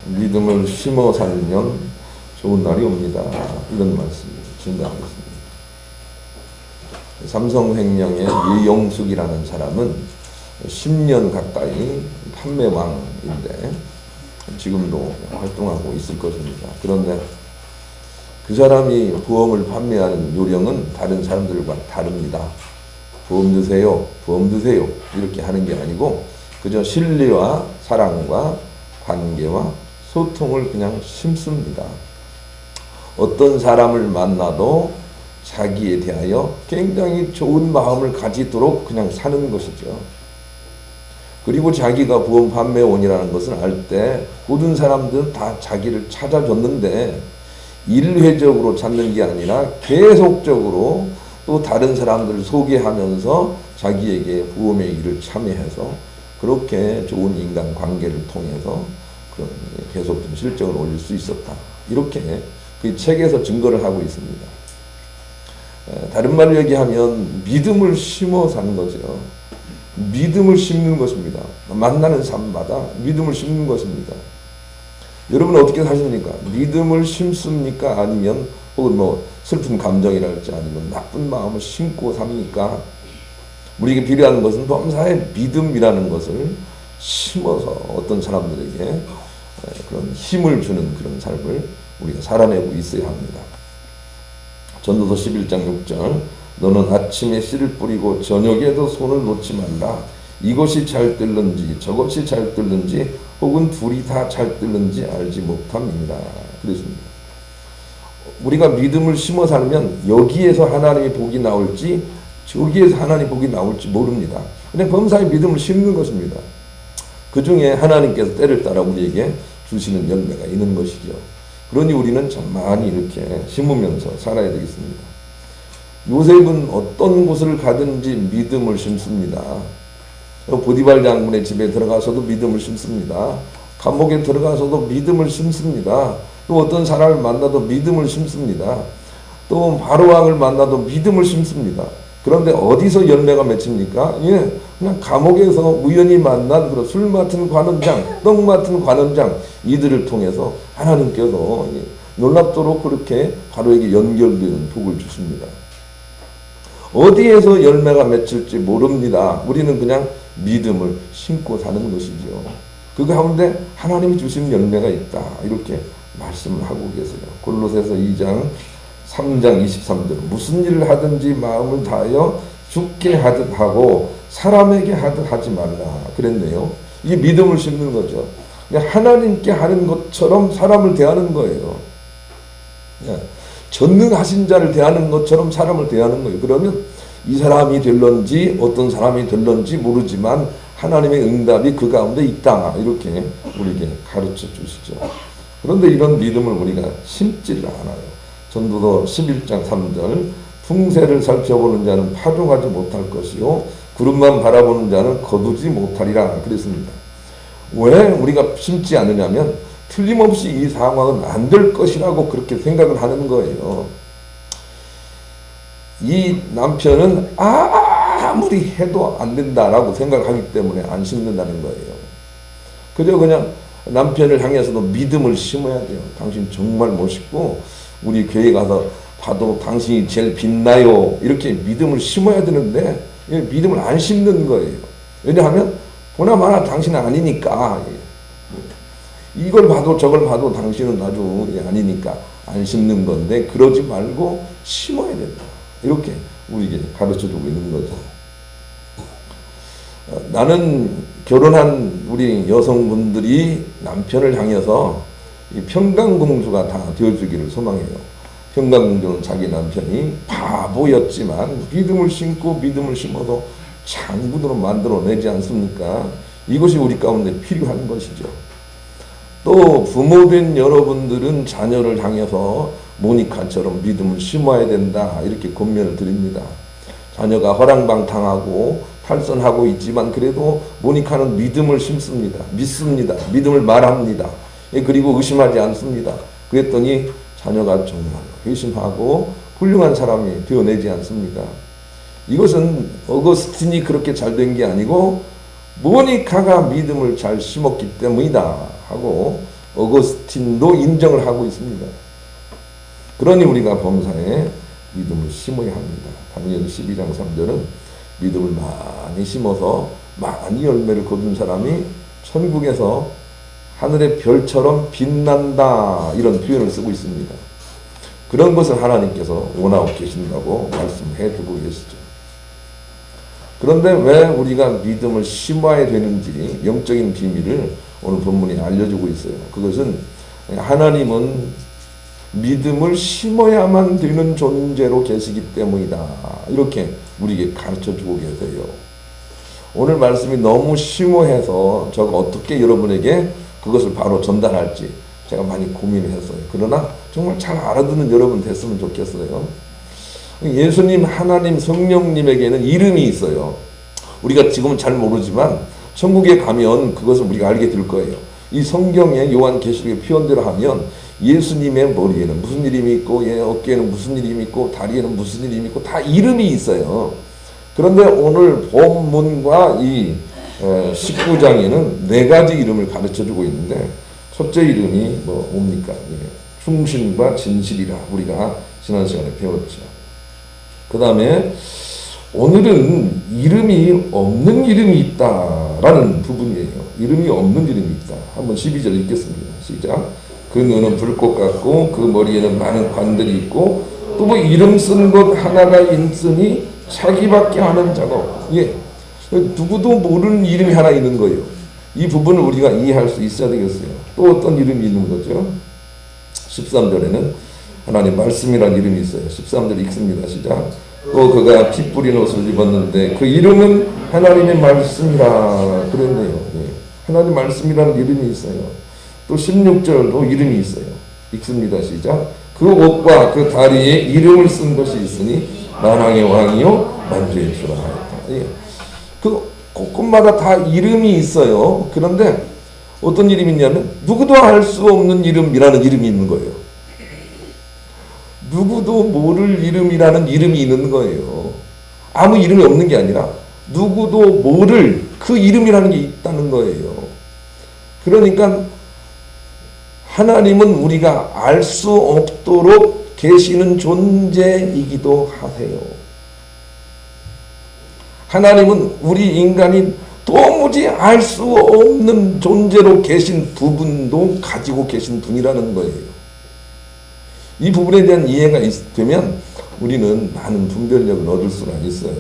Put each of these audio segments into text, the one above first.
믿음을 심어 살면 좋은 날이 옵니다. 이런 말씀 증가하겠습니다. 삼성생명의 이용숙이라는 사람은 10년 가까이 판매왕인데 지금도 활동하고 있을 것입니다. 그런데 그 사람이 보험을 판매하는 요령은 다른 사람들과 다릅니다. 보험 드세요, 보험 드세요 이렇게 하는 게 아니고 그저 신뢰와 사랑과 관계와 소통을 그냥 심습니다. 어떤 사람을 만나도 자기에 대하여 굉장히 좋은 마음을 가지도록 그냥 사는 것이죠. 그리고 자기가 보험 판매원이라는 것을 알 때 모든 사람들은 다 자기를 찾아줬는데 일회적으로 찾는 게 아니라 계속적으로 또 다른 사람들을 소개하면서 자기에게 보험의 일을 참여해서 그렇게 좋은 인간관계를 통해서 계속적인 실적을 올릴 수 있었다. 이렇게 그 책에서 증거를 하고 있습니다. 다른 말로 얘기하면 믿음을 심어 사는 거죠. 믿음을 심는 것입니다. 만나는 삶마다 믿음을 심는 것입니다. 여러분은 어떻게 사십니까? 믿음을 심습니까? 아니면 혹은 뭐 슬픈 감정이랄지 아니면 나쁜 마음을 심고 삽니까? 우리에게 필요한 것은 범사의 믿음이라는 것을 심어서 어떤 사람들에게 그런 힘을 주는 그런 삶을 우리가 살아내고 있어야 합니다. 전도서 11장 6절 너는 아침에 씨를 뿌리고 저녁에도 손을 놓지 말라. 이것이 잘 뜰는지 저것이 잘 뜰는지 혹은 둘이 다 잘 뜰는지 알지 못함이니라. 그랬습니다. 우리가 믿음을 심어 살면 여기에서 하나님의 복이 나올지 저기에서 하나님의 복이 나올지 모릅니다. 그냥 범사의 믿음을 심는 것입니다. 그 중에 하나님께서 때를 따라 우리에게 주시는 열매가 있는 것이죠. 그러니 우리는 참 많이 이렇게 심으면서 살아야 되겠습니다. 요셉은 어떤 곳을 가든지 믿음을 심습니다. 보디발 장군의 집에 들어가서도 믿음을 심습니다. 감옥에 들어가서도 믿음을 심습니다. 또 어떤 사람을 만나도 믿음을 심습니다. 또 바로왕을 만나도 믿음을 심습니다. 그런데 어디서 열매가 맺힙니까? 예, 그냥 감옥에서 우연히 만난 그런 술 맡은 관원장, 떡 맡은 관원장 이들을 통해서 하나님께서 놀랍도록 그렇게 바로에게 연결되는 복을 주십니다. 어디에서 열매가 맺힐지 모릅니다. 우리는 그냥 믿음을 심고 사는 것이죠. 그 가운데 하나님이 주신 열매가 있다. 이렇게 말씀을 하고 계세요. 골로새서 2장 3장 23절 무슨 일을 하든지 마음을 다하여 주께 하듯 하고 사람에게 하듯 하지 말라 그랬네요. 이게 믿음을 심는 거죠. 하나님께 하는 것처럼 사람을 대하는 거예요. 전능하신 자를 대하는 것처럼 사람을 대하는 거예요. 그러면 이 사람이 될런지 어떤 사람이 될런지 모르지만 하나님의 응답이 그 가운데 있다. 이렇게 우리에게 가르쳐 주시죠. 그런데 이런 믿음을 우리가 심지를 않아요. 전도서 11장 3절 풍세를 살펴보는 자는 파종하지 못할 것이요 구름만 바라보는 자는 거두지 못하리라 그랬습니다. 왜 우리가 심지 않느냐면 틀림없이 이 상황은 안 될 것이라고 그렇게 생각을 하는 거예요. 이 남편은 아무리 해도 안 된다라고 생각하기 때문에 안 심는다는 거예요. 그저 그냥 남편을 향해서도 믿음을 심어야 돼요. 당신 정말 멋있고 우리 교회 가서 봐도 당신이 제일 빛나요. 이렇게 믿음을 심어야 되는데 믿음을 안 심는 거예요. 왜냐하면 보나마나 당신은 아니니까. 이걸 봐도 저걸 봐도 당신은 아주 아니니까 안 심는 건데 그러지 말고 심어야 된다. 이렇게 우리에게 가르쳐주고 있는 거죠. 나는 결혼한 우리 여성분들이 남편을 향해서 평강공주가 다 되어주기를 소망해요. 평강공주는 자기 남편이 바보였지만 믿음을 심고 믿음을 심어서 장군으로 만들어내지 않습니까? 이것이 우리 가운데 필요한 것이죠. 또 부모된 여러분들은 자녀를 향해서 모니카처럼 믿음을 심어야 된다 이렇게 권면을 드립니다. 자녀가 허랑방탕하고 탈선하고 있지만 그래도 모니카는 믿음을 심습니다. 믿습니다. 믿음을 말합니다. 그리고 의심하지 않습니다. 그랬더니 자녀가 정말 회심하고 훌륭한 사람이 되어내지 않습니까? 이것은 어거스틴이 그렇게 잘 된 게 아니고 모니카가 믿음을 잘 심었기 때문이다 하고 어거스틴도 인정을 하고 있습니다. 그러니 우리가 범사에 믿음을 심어야 합니다. 당연 12장 3절은 믿음을 많이 심어서 많이 열매를 거둔 사람이 천국에서 하늘의 별처럼 빛난다, 이런 표현을 쓰고 있습니다. 그런 것을 하나님께서 원하고 계신다고 말씀해 주고 계시죠. 그런데 왜 우리가 믿음을 심어야 되는지 영적인 비밀을 오늘 본문이 알려주고 있어요. 그것은 하나님은 믿음을 심어야만 되는 존재로 계시기 때문이다, 이렇게 우리에게 가르쳐주고 계세요. 오늘 말씀이 너무 심오해서 제가 어떻게 여러분에게 그것을 바로 전달할지 제가 많이 고민을 했어요. 그러나 정말 잘 알아듣는 여러분 됐으면 좋겠어요. 예수님, 하나님, 성령님에게는 이름이 있어요. 우리가 지금은 잘 모르지만 천국에 가면 그것을 우리가 알게 될 거예요. 이 성경에 요한계시록의 표현대로 하면 예수님의 머리에는 무슨 이름이 있고, 어깨에는 무슨 이름이 있고, 다리에는 무슨 이름이 있고, 다 이름이 있어요. 그런데 오늘 본문과 이 19장에는 4가지 이름을 가르쳐주고 있는데, 첫째 이름이 뭡니까? 충신과 진실이라 우리가 지난 시간에 배웠죠. 그 다음에 오늘은 이름이 없는 이름이 있다라는 부분이에요. 이름이 없는 이름이 있다. 한번 12절 읽겠습니다. 시작. 그 눈은 불꽃 같고 그 머리에는 많은 관들이 있고 또 뭐 이름 쓴 것 하나가 있으니 자기밖에 아는 자가 없고, 누구도 모르는 이름이 하나 있는 거예요. 이 부분을 우리가 이해할 수 있어야 되겠어요. 또 어떤 이름이 있는 거죠? 13절에는 하나님 말씀이라는 이름이 있어요. 13절 읽습니다. 시작. 또 그가 피 뿌린 옷을 입었는데 그 이름은 하나님의 말씀이라 그랬네요. 하나님 말씀이라는 이름이 있어요. 또 16절도 이름이 있어요. 읽습니다. 시작. 그 옷과 그 다리에 이름을 쓴 것이 있으니 만왕의 왕이요 만주의 주라 하였다. 그 곳곳마다 다 이름이 있어요. 그런데 어떤 이름이 있냐면 누구도 알 수 없는 이름이라는 이름이 있는 거예요. 누구도 모를 이름이라는 이름이 있는 거예요. 아무 이름이 없는 게 아니라 누구도 모를 그 이름이라는 게 있다는 거예요. 그러니까 하나님은 우리가 알 수 없도록 계시는 존재이기도 하세요. 하나님은 우리 인간이 도무지 알 수 없는 존재로 계신 부분도 가지고 계신 분이라는 거예요. 이 부분에 대한 이해가 되면 우리는 많은 분별력을 얻을 수가 있어요.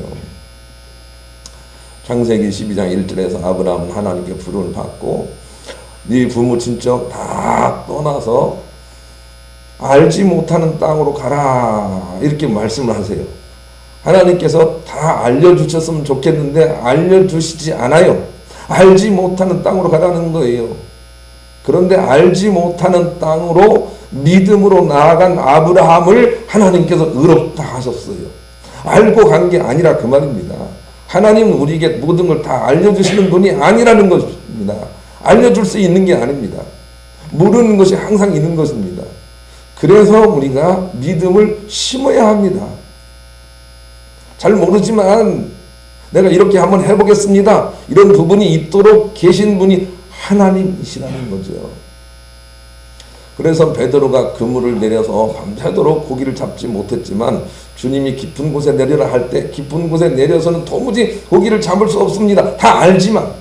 창세기 12장 1절에서 아브라함은 하나님께 부름을 받고 네 부모 친척 다 떠나서 알지 못하는 땅으로 가라, 이렇게 말씀을 하세요. 하나님께서 다 알려주셨으면 좋겠는데 알려주시지 않아요. 알지 못하는 땅으로 가라는 거예요. 그런데 알지 못하는 땅으로 믿음으로 나아간 아브라함을 하나님께서 의롭다 하셨어요. 알고 간 게 아니라 그 말입니다. 하나님은 우리에게 모든 걸 다 알려주시는 분이 아니라는 것입니다. 알려줄 수 있는 게 아닙니다. 모르는 것이 항상 있는 것입니다. 그래서 우리가 믿음을 심어야 합니다. 잘 모르지만 내가 이렇게 한번 해보겠습니다, 이런 부분이 있도록 계신 분이 하나님이시라는 거죠. 그래서 베드로가 그물을 내려서 밤새도록 고기를 잡지 못했지만 주님이 깊은 곳에 내려라 할 때 깊은 곳에 내려서는 도무지 고기를 잡을 수 없습니다. 다 알지만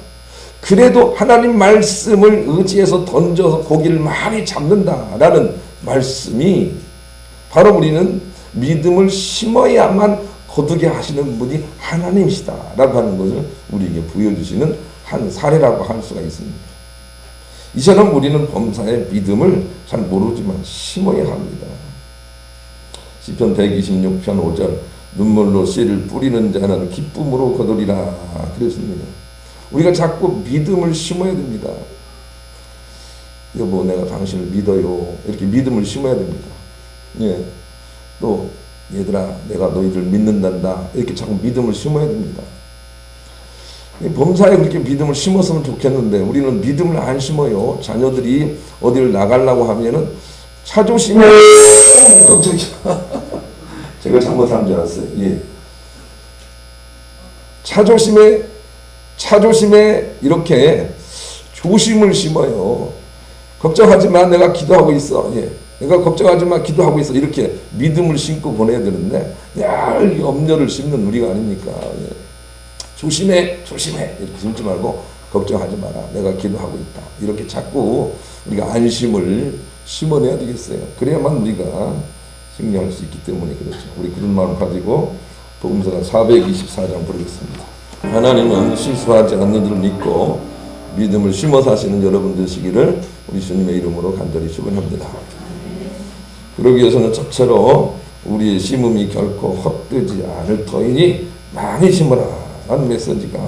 그래도 하나님 말씀을 의지해서 던져서 고기를 많이 잡는다라는 말씀이 바로 우리는 믿음을 심어야만 거두게 하시는 분이 하나님이시다라고 하는 것을 우리에게 보여주시는 한 사례라고 할 수가 있습니다. 이처럼 우리는 범사의 믿음을 잘 모르지만 심어야 합니다. 시편 126편 5절 눈물로 씨를 뿌리는 자는 기쁨으로 거두리라 그랬습니다. 우리가 자꾸 믿음을 심어야 됩니다. 여보, 내가 당신을 믿어요, 이렇게 믿음을 심어야 됩니다. 또 얘들아, 내가 너희들 믿는단다, 이렇게 자꾸 믿음을 심어야 됩니다. 범사에 그렇게 믿음을 심었으면 좋겠는데 우리는 믿음을 안 심어요. 자녀들이 어디를 나가려고 하면은 차 조심해. 제가 잘못한 줄 알았어요. 차 조심해 이렇게 조심을 심어요. 걱정하지 마. 내가 기도하고 있어. 예. 내가 걱정하지 마. 기도하고 있어. 이렇게 믿음을 심고 보내야 되는데 늘 염려를 심는 우리가 아닙니까? 예. 조심해. 조심해. 이렇게 심지 말고 걱정하지 마라. 내가 기도하고 있다. 이렇게 자꾸 우리가 안심을 심어내야 되겠어요. 그래야만 우리가 승리할 수 있기 때문에 그렇죠. 우리 그런 마음 가지고 복음서가 424장 부르겠습니다. 하나님은 실수하지 않는 줄 믿고 믿음을 심어 사시는 여러분 되시기를 우리 주님의 이름으로 간절히 축원합니다. 그러기 위해서는 첫째로 우리의 심음이 결코 헛되지 않을 터이니 많이 심어라 라는 메시지가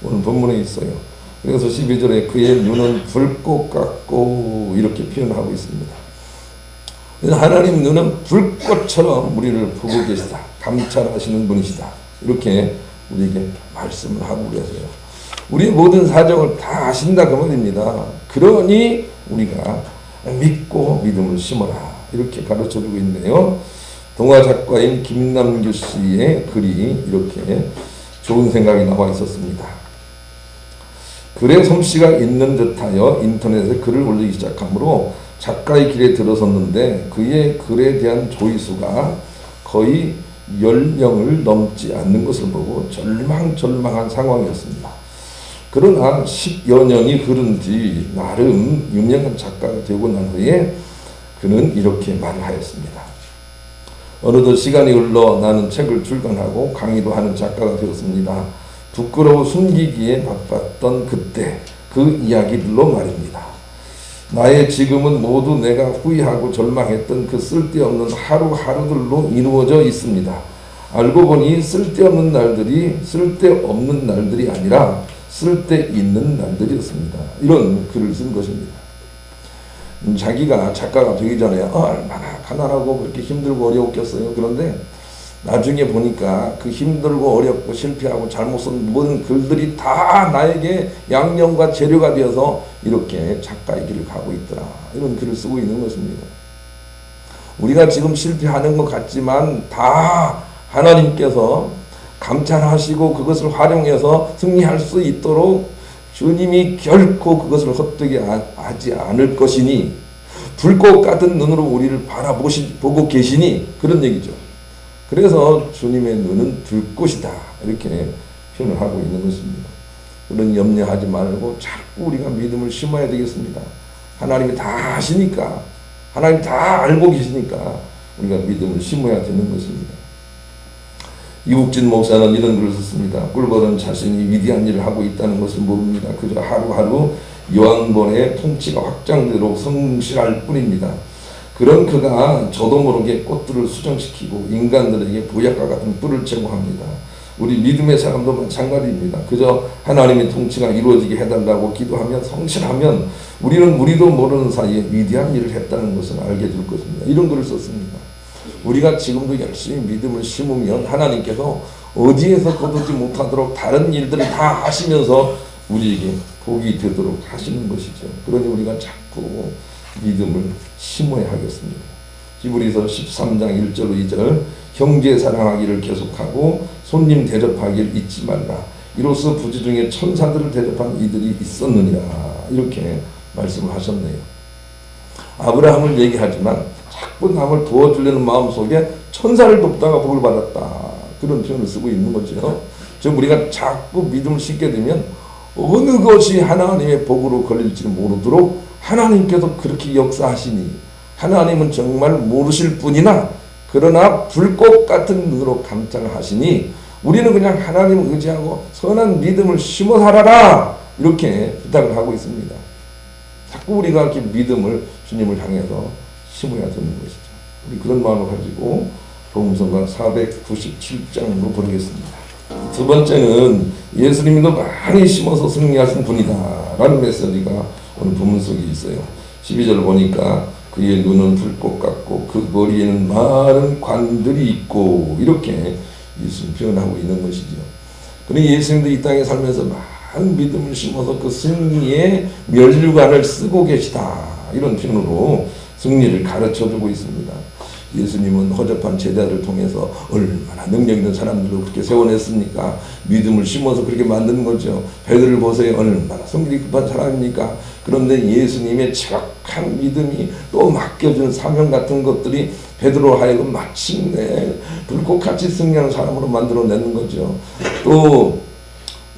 오늘 본문에 있어요. 그래서 12절에 그의 눈은 불꽃 같고 이렇게 표현하고 있습니다. 하나님 눈은 불꽃처럼 우리를 보고 계시다. 감찰하시는 분이시다. 이렇게 우리에게 말씀을 하고 계세요. 우리의 모든 사정을 다 아신다 그 말입니다. 그러니 우리가 믿고 믿음을 심어라. 이렇게 가르쳐주고 있네요. 동화 작가인 김남규 씨의 글이 이렇게 좋은 생각이 나와 있었습니다. 글에 솜씨가 있는 듯하여 인터넷에 글을 올리기 시작하므로 작가의 길에 들어섰는데 그의 글에 대한 조회수가 거의 10명을 넘지 않는 것을 보고 절망한 상황이었습니다. 그러나 10여 년이 흐른 뒤 나름 유명한 작가가 되고 난 후에 그는 이렇게 말을 하였습니다. 어느덧 시간이 흘러 나는 책을 출간하고 강의도 하는 작가가 되었습니다. 부끄러워 숨기기에 바빴던 그때 그 이야기들로 말입니다. 나의 지금은 모두 내가 후회하고 절망했던 그 쓸데없는 하루하루들로 이루어져 있습니다. 알고 보니 쓸데없는 날들이 쓸데없는 날들이 아니라 쓸데있는 날들이었습니다. 이런 글을 쓴 것입니다. 자기가 작가가 되기 전에 얼마나 가난하고 그렇게 힘들고 어려웠겠어요. 그런데 나중에 보니까 그 힘들고 어렵고 실패하고 잘못 쓴 모든 글들이 다 나에게 양념과 재료가 되어서 이렇게 작가의 길을 가고 있더라. 이런 글을 쓰고 있는 것입니다. 우리가 지금 실패하는 것 같지만 다 하나님께서 감찰하시고 그것을 활용해서 승리할 수 있도록 주님이 결코 그것을 헛되게 하지 않을 것이니 불꽃 같은 눈으로 우리를 보고 계시니 그런 얘기죠. 그래서 주님의 눈은 불꽃이다 이렇게 표현을 하고 있는 것입니다. 그런 염려하지 말고 자꾸 우리가 믿음을 심어야 되겠습니다. 하나님이 다 아시니까 하나님 다 알고 계시니까 우리가 믿음을 심어야 되는 것입니다. 이국진 목사는 이런 글을 썼습니다. 꿀벌은 자신이 위대한 일을 하고 있다는 것을 모릅니다. 그저 하루하루 여왕벌의 통치가 확장되도록 성실할 뿐입니다. 그런 그가 저도 모르게 꽃들을 수정시키고 인간들에게 보약과 같은 뿔을 제공합니다. 우리 믿음의 사람도 마찬가지입니다. 그저 하나님의 통치가 이루어지게 해달라고 기도하며 성실하면 우리도 모르는 사이에 위대한 일을 했다는 것을 알게 될 것입니다. 이런 글을 썼습니다. 우리가 지금도 열심히 믿음을 심으면 하나님께서 어디에서 거두지 못하도록 다른 일들을 다 하시면서 우리에게 복이 되도록 하시는 것이죠. 그러니 우리가 자꾸 믿음을 심어야 하겠습니다. 히브리서 13장 1절 2절 형제 사랑하기를 계속하고 손님 대접하기를 잊지 말라. 이로써 부지 중에 천사들을 대접한 이들이 있었느니라. 이렇게 말씀을 하셨네요. 아브라함을 얘기하지만 자꾸 남을 도와주려는 마음속에 천사를 돕다가 복을 받았다. 그런 표현을 쓰고 있는 거죠. 즉 우리가 자꾸 믿음을 심게 되면 어느 것이 하나님의 복으로 걸릴지 모르도록 하나님께서 그렇게 역사하시니 하나님은 정말 모르실 뿐이나 그러나 불꽃 같은 눈으로 감찰하시니 우리는 그냥 하나님을 의지하고 선한 믿음을 심어 살아라 이렇게 부탁을 하고 있습니다. 자꾸 우리가 이렇게 믿음을 주님을 향해서 심어야 되는 것이죠. 우리 그런 마음을 가지고 복음서가 497장으로 부르겠습니다. 두 번째는 예수님도 많이 심어서 승리하신 분이다 라는 메시지가 오늘 본문 속에 있어요. 12절 보니까 그의 눈은 불꽃 같고 그 머리에는 많은 관들이 있고 이렇게 예수님 표현하고 있는 것이죠. 그러니 예수님도 이 땅에 살면서 많은 믿음을 심어서 그 승리의 면류관을 쓰고 계시다 이런 표현으로 승리를 가르쳐주고 있습니다. 예수님은 허접한 제자를 통해서 얼마나 능력 있는 사람들을 그렇게 세워냈습니까? 믿음을 심어서 그렇게 만든 거죠. 베드로를 보세요. 얼마나 성질이 급한 사람입니까? 그런데 예수님의 지각한 믿음이 또 맡겨준 사명 같은 것들이 베드로 하여금 마침내 불꽃같이 승리하는 사람으로 만들어내는 거죠. 또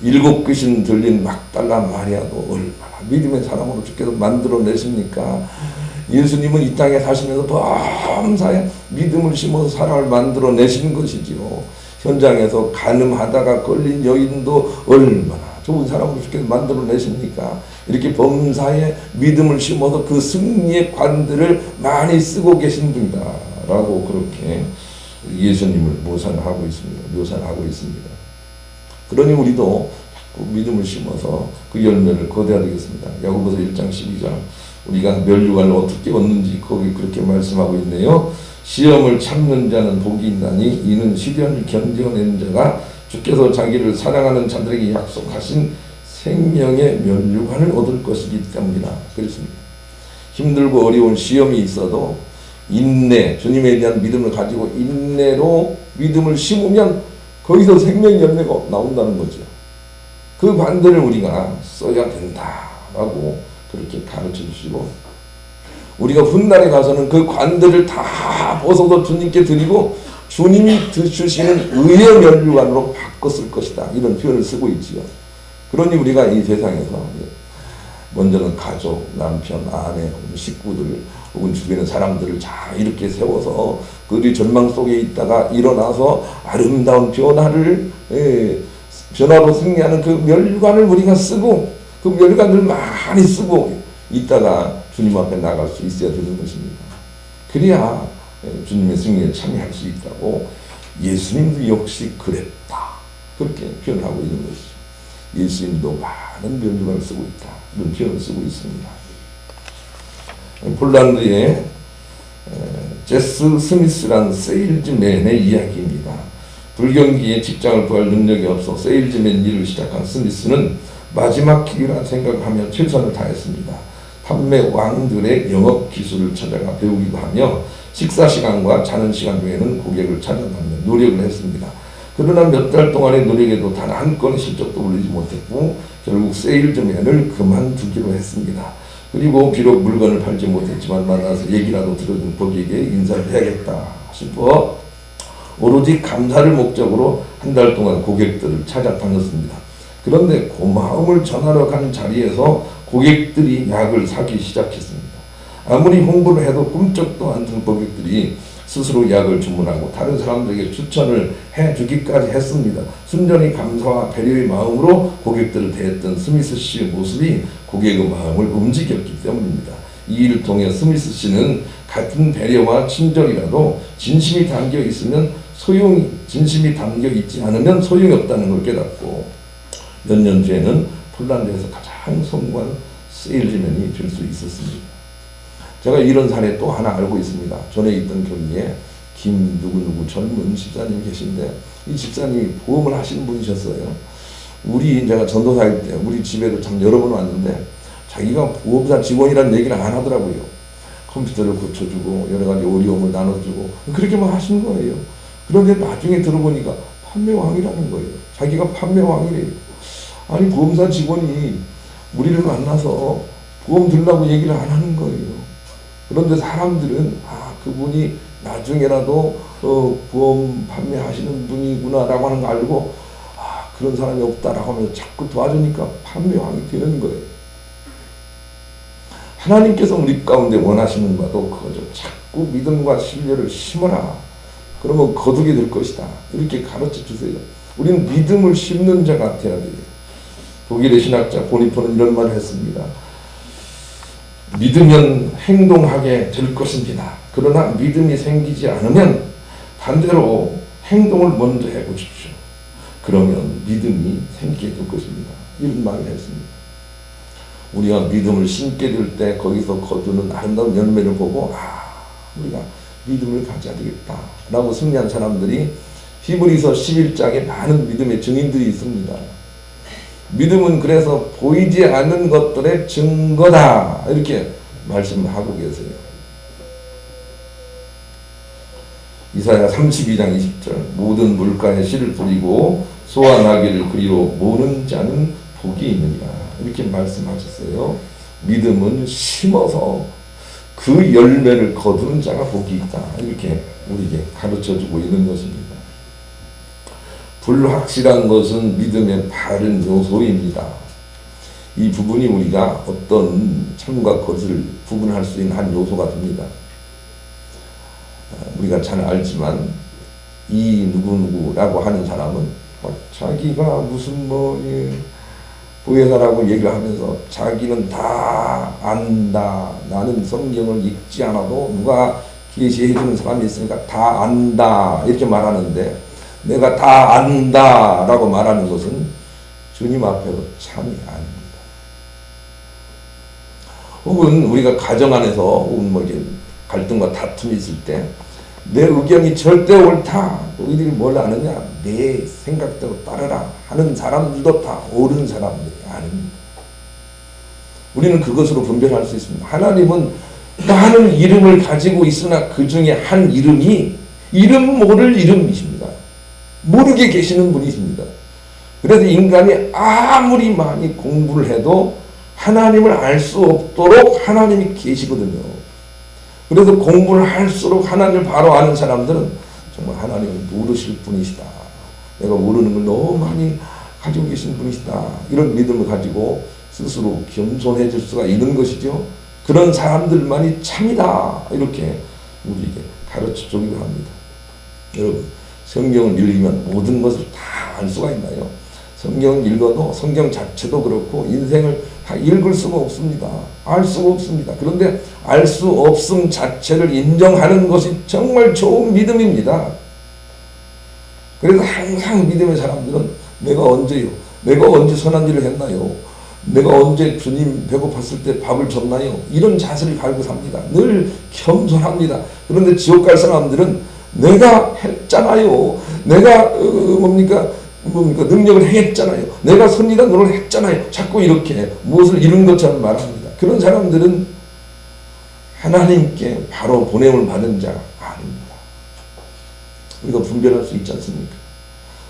7 귀신 들린 막달라 마리아도 얼마나 믿음의 사람으로 주께서 만들어내십니까? 예수님은 이 땅에 사시면서 범사에 믿음을 심어서 사람을 만들어내신 것이지요. 현장에서 간음하다가 걸린 여인도 얼마나 좋은 사람으로 주께서 만들어내십니까? 이렇게 범사에 믿음을 심어서 그 승리의 관들을 많이 쓰고 계신 분이다 라고 그렇게 예수님을 묘사하고 있습니다. 그러니 우리도 자꾸 믿음을 심어서 그 열매를 거둬야 되겠습니다. 야고보서 1장 12장 우리가 면류관을 어떻게 얻는지 거기 그렇게 말씀하고 있네요. 시험을 참는 자는 복이 있나니 이는 시련을 견뎌낸 자가 주께서 자기를 사랑하는 자들에게 약속하신 생명의 면류관을 얻을 것이기 때문이라 그랬습니다. 힘들고 어려운 시험이 있어도 인내, 주님에 대한 믿음을 가지고 인내로 믿음을 심으면 거기서 생명의 열매가 나온다는 거죠. 그 반대를 우리가 써야 된다라고 그렇게 가르쳐 주시고, 우리가 훗날에 가서는 그 관들을 다 벗어서 주님께 드리고 주님이 주시는 의의 면류관으로 바꿨을 것이다, 이런 표현을 쓰고 있지요. 그러니 우리가 이 세상에서 먼저는 가족, 남편, 아내, 식구들 혹은 주변의 사람들을 잘 이렇게 세워서 그들이 전망 속에 있다가 일어나서 아름다운 변화로 승리하는 그 면류관을 우리가 쓰고, 그 면류관을 많이 쓰고 있다가 주님 앞에 나갈 수 있어야 되는 것입니다. 그래야 주님의 승리에 참여할 수 있다고 예수님도 역시 그랬다, 그렇게 표현하고 있는 것이죠. 예수님도 많은 면류관을 쓰고 있다, 이런 표현을 쓰고 있습니다. 폴란드의 제스 스미스란 세일즈맨의 이야기입니다. 불경기에 직장을 구할 능력이 없어 세일즈맨 일을 시작한 스미스는 마지막 길이라 생각하며 최선을 다했습니다. 판매 왕들의 영업 기술을 찾아가 배우기도 하며 식사 시간과 자는 시간 중에는 고객을 찾아가며 노력을 했습니다. 그러나 몇 달 동안의 노력에도 단 한 건의 실적도 올리지 못했고 결국 세일즈맨을 그만두기로 했습니다. 그리고 비록 물건을 팔지 못했지만 만나서 얘기라도 들어준 고객에게 인사를 해야겠다 싶어 오로지 감사를 목적으로 한 달 동안 고객들을 찾아다녔습니다. 그런데 고마움을 전하러 간 자리에서 고객들이 약을 사기 시작했습니다. 아무리 홍보를 해도 꿈쩍도 않던 고객들이 스스로 약을 주문하고 다른 사람들에게 추천을 해주기까지 했습니다. 순전히 감사와 배려의 마음으로 고객들을 대했던 스미스 씨의 모습이 고객의 마음을 움직였기 때문입니다. 이 일을 통해 스미스 씨는 같은 배려와 친절이라도 진심이 담겨 있지 않으면 소용이 없다는 걸 깨닫고 몇 년 뒤에는 폴란드에서 가장 성공한 세일즈맨이 될 수 있었습니다. 제가 이런 사례 또 하나 알고 있습니다. 전에 있던 교회에 김 누구누구 젊은 집사님이 계신데 이 집사님이 보험을 하시는 분이셨어요. 제가 전도사일 때 우리 집에도 참 여러 번 왔는데 자기가 보험사 직원이라는 얘기를 안 하더라고요. 컴퓨터를 고쳐주고 여러 가지 어려움을 나눠주고 그렇게만 하시는 거예요. 그런데 나중에 들어보니까 판매왕이라는 거예요. 자기가 판매왕이래요. 아니 보험사 직원이 우리를 만나서 보험 들라고 얘기를 안 하는 거예요. 그런데 사람들은 그분이 나중에라도 보험 판매하시는 분이구나 라고 하는 거 알고 그런 사람이 없다라고 하면서 자꾸 도와주니까 판매왕이 되는 거예요. 하나님께서 우리 가운데 원하시는 바도 그거죠. 자꾸 믿음과 신뢰를 심어라. 그러면 거두게 될 것이다. 이렇게 가르쳐 주세요. 우리는 믿음을 심는 자가 되어야 돼요. 독일의 신학자 보니포는 이런 말을 했습니다. 믿으면 행동하게 될 것입니다. 그러나 믿음이 생기지 않으면 반대로 행동을 먼저 해보십시오. 그러면 믿음이 생기게 될 것입니다. 이런 말을 했습니다. 우리가 믿음을 심게 될 때 거기서 거두는 아름다운 열매를 보고 우리가 믿음을 가져야 되겠다라고 승리한 사람들이 히브리서 11장에 많은 믿음의 증인들이 있습니다. 믿음은 그래서 보이지 않는 것들의 증거다, 이렇게 말씀을 하고 계세요. 이사야 32장 20절 모든 물가에 씨를 뿌리고 소와 나귀를 그리로 모는 자는 복이 있느니라 이렇게 말씀하셨어요. 믿음은 심어서 그 열매를 거두는 자가 복이 있다 이렇게 우리에게 가르쳐주고 있는 것입니다. 불확실한 것은 믿음의 바른 요소입니다. 이 부분이 우리가 어떤 참과 거짓을 구분할 수 있는 한 요소가 됩니다. 우리가 잘 알지만 이 누구누구라고 하는 사람은 자기가 무슨 보혜사라고 얘기를 하면서 자기는 다 안다. 나는 성경을 읽지 않아도 누가 계시해 주는 사람이 있으니까 다 안다. 이렇게 말하는데 내가 다 안다 라고 말하는 것은 주님 앞에서 참이 아닙니다. 혹은 우리가 가정 안에서 혹은 갈등과 다툼이 있을 때 내 의견이 절대 옳다. 너희들이 뭘 아느냐? 내 생각대로 따르라 하는 사람들도 다 옳은 사람들이 아닙니다. 우리는 그것으로 분별할 수 있습니다. 하나님은 많은 이름을 가지고 있으나 그 중에 한 이름이 이름 모를 이름이십니다. 모르게 계시는 분이십니다. 그래서 인간이 아무리 많이 공부를 해도 하나님을 알 수 없도록 하나님이 계시거든요. 그래서 공부를 할수록 하나님을 바로 아는 사람들은 정말 하나님을 모르실 분이시다. 내가 모르는 걸 너무 많이 가지고 계신 분이시다. 이런 믿음을 가지고 스스로 겸손해질 수가 있는 것이죠. 그런 사람들만이 참이다. 이렇게 우리에게 가르쳐주기도 합니다. 여러분, 성경을 읽으면 모든 것을 다 알 수가 있나요? 성경을 읽어도 성경 자체도 그렇고 인생을 다 읽을 수가 없습니다. 알 수가 없습니다. 그런데 알 수 없음 자체를 인정하는 것이 정말 좋은 믿음입니다. 그래서 항상 믿음의 사람들은 내가 언제요? 내가 언제 선한 일을 했나요? 내가 언제 주님 배고팠을 때 밥을 줬나요? 이런 자세를 가지고 삽니다. 늘 겸손합니다. 그런데 지옥 갈 사람들은 내가 했잖아요. 내가 능력을 행했잖아요. 내가 선지한 노력을 했잖아요. 자꾸 이렇게 무엇을 이룬 것처럼 말합니다. 그런 사람들은 하나님께 바로 보냄을 받은 자가 아닙니다. 우리가 분별할 수 있지 않습니까?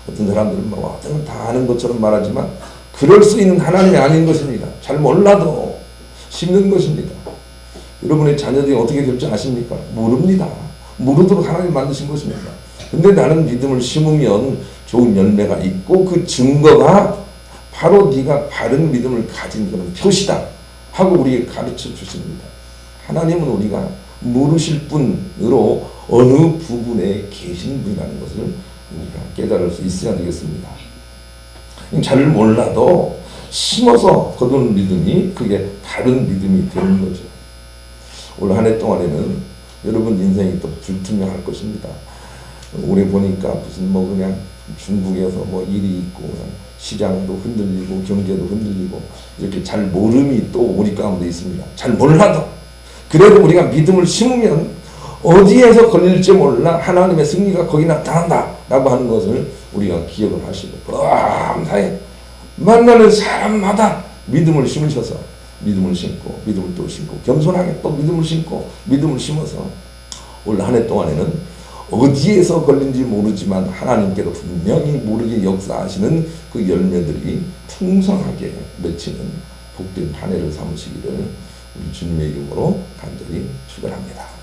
어떤 사람들은 어떤 건 다 아는 것처럼 말하지만 그럴 수 있는 하나님이 아닌 것입니다. 잘 몰라도 심는 것입니다. 여러분의 자녀들이 어떻게 될지 아십니까? 모릅니다. 모르도록 하나님 만드신 것입니다. 근데 나는 믿음을 심으면 좋은 열매가 있고 그 증거가 바로 네가 바른 믿음을 가진 그런 표시다 하고 우리에게 가르쳐 주십니다. 하나님은 우리가 모르실 분으로 어느 부분에 계신 분이라는 것을 우리가 깨달을 수 있어야 되겠습니다. 잘 몰라도 심어서 거두는 믿음이 그게 바른 믿음이 되는 거죠. 올 한 해 동안에는 여러분 인생이 또 불투명할 것입니다. 올해 보니까 무슨 그냥 중국에서 일이 있고 시장도 흔들리고 경제도 흔들리고 이렇게 잘 모름이 또 우리 가운데 있습니다. 잘 몰라도 그래도 우리가 믿음을 심으면 어디에서 걸릴지 몰라 하나님의 승리가 거기 나타난다 라고 하는 것을 우리가 기억을 하시고 감사히 만나는 사람마다 믿음을 심으셔서 믿음을 심고 믿음을 또 심고 겸손하게 또 믿음을 심고 믿음을 심어서 올 한 해 동안에는 어디에서 걸린지 모르지만 하나님께서 분명히 모르게 역사하시는 그 열매들이 풍성하게 맺히는 복된 한 해를 삼으시기를 우리 주님의 이름으로 간절히 축원합니다.